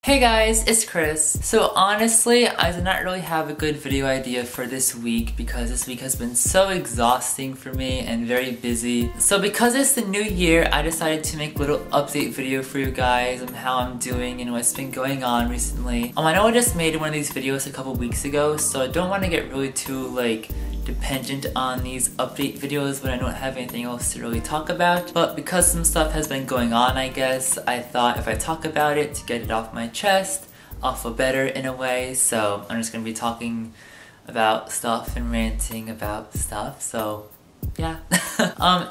Hey guys, it's Chris. So honestly, I did not really have a good video idea for this week because this week has been so exhausting for me and very busy. So because it's the new year, I decided to make a little update video for you guys on how I'm doing and what's been going on recently. I know I just made one of these videos a couple weeks ago, so I don't want to get really too dependent on these update videos when I don't have anything else to really talk about. But because some stuff has been going on, I guess, I thought if I talk about it to get it off my chest, I'll feel better in a way. So I'm just gonna be talking about stuff and ranting about stuff, so yeah.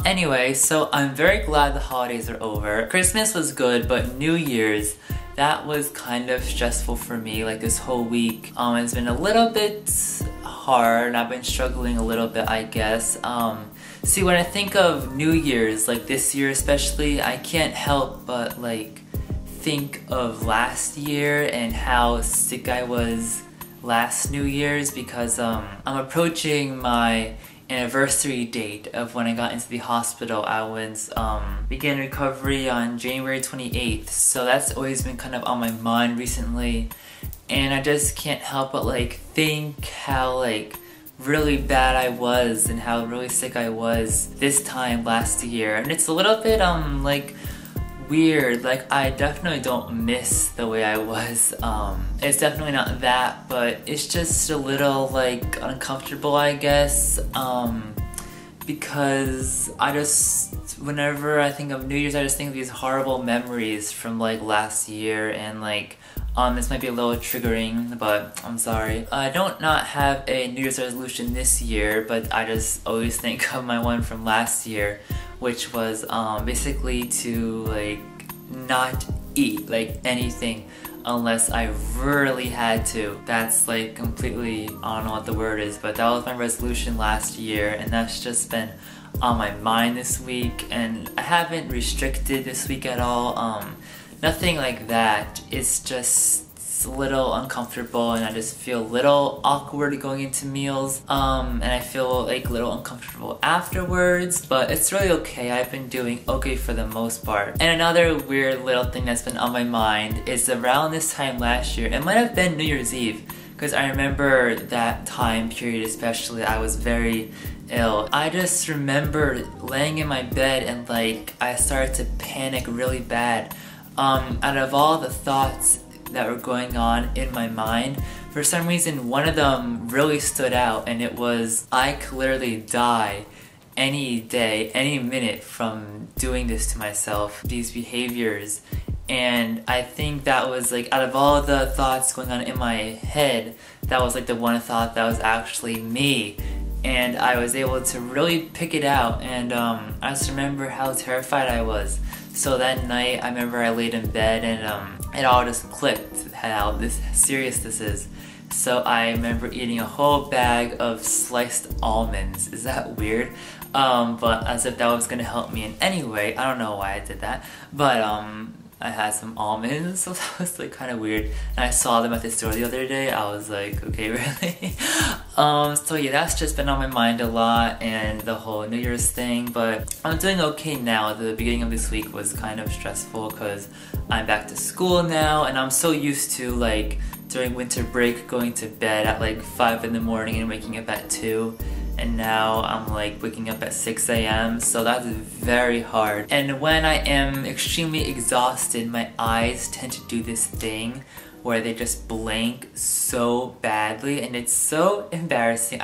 Anyway, so I'm very glad the holidays are over. Christmas was good, but New Year's, that was kind of stressful for me. This whole week, it's been a little bit hard. I've been struggling a little bit, I guess. See, when I think of New Year's, this year especially, I can't help but think of last year and how sick I was last New Year's because I'm approaching my anniversary date of when I got into the hospital. I was began recovery on January 28th, so that's always been kind of on my mind recently, and I just can't help but think how really bad I was and how really sick I was this time last year. And it's a little bit weird. I definitely don't miss the way I was. It's definitely not that, but it's just a little uncomfortable, I guess, because whenever I think of New Year's, I just think of these horrible memories from last year, and this might be a little triggering, but I'm sorry. I don't not have a New Year's resolution this year, but I just always think of my one from last year, which was basically to not eat anything unless I really had to. That's completely, I don't know what the word is, but that was my resolution last year, and that's just been on my mind this week. And I haven't restricted this week at all. Nothing like that. It's just a little uncomfortable, and I just feel a little awkward going into meals, and I feel a little uncomfortable afterwards, but it's really okay. I've been doing okay for the most part. And another weird little thing that's been on my mind is around this time last year, it might have been New Year's Eve, because I remember that time period especially, I was very ill. I just remember laying in my bed and I started to panic really bad. Out of all the thoughts that were going on in my mind, for some reason one of them really stood out, and it was, I could literally die any day, any minute from doing this to myself, these behaviors. And I think that was out of all the thoughts going on in my head, that was the one thought that was actually me. And I was able to really pick it out, and I just remember how terrified I was. So that night, I remember I laid in bed, and it all just clicked how serious this is. So I remember eating a whole bag of sliced almonds. Is that weird? But as if that was gonna help me in any way. I don't know why I did that, but I had some almonds, so that was kind of weird. And I saw them at the store the other day. I was like, okay, really? So yeah, that's just been on my mind a lot, and the whole New Year's thing, but I'm doing okay now. The beginning of this week was kind of stressful because I'm back to school now, and I'm so used to during winter break going to bed at 5 in the morning and waking up at 2. And now I'm waking up at 6 a.m. so that's very hard. And when I am extremely exhausted, my eyes tend to do this thing where they just blank so badly, and it's so embarrassing.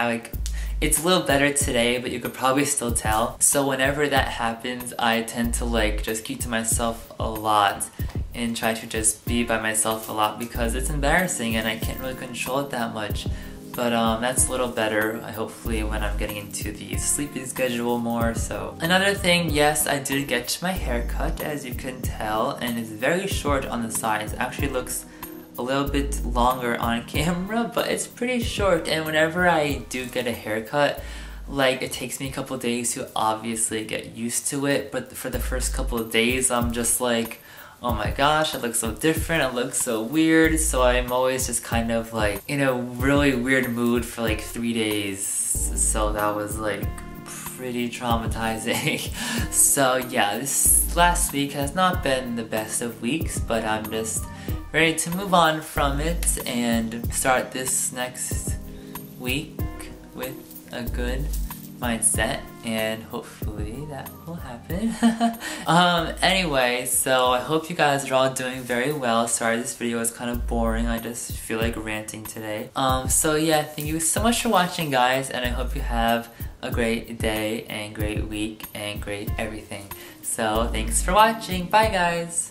It's a little better today, but you could probably still tell. So whenever that happens, I tend to just keep to myself a lot and try to just be by myself a lot because it's embarrassing and I can't really control it that much. But that's a little better, hopefully, when I'm getting into the sleeping schedule more. So another thing, yes, I did get my hair cut, as you can tell, and it's very short on the sides. It actually looks a little bit longer on camera, but it's pretty short. And whenever I do get a haircut, it takes me a couple days to obviously get used to it, but for the first couple of days, I'm just oh my gosh, it looks so different, it looks so weird. So I'm always just kind of in a really weird mood for 3 days. So that was pretty traumatizing. So yeah, this last week has not been the best of weeks, but I'm just ready to move on from it and start this next week with a good mindset, and hopefully that will happen. Anyway, so I hope you guys are all doing very well. Sorry this video is kind of boring, I just feel like ranting today. So yeah, thank you so much for watching, guys, and I hope you have a great day and great week and great everything. So thanks for watching, bye guys!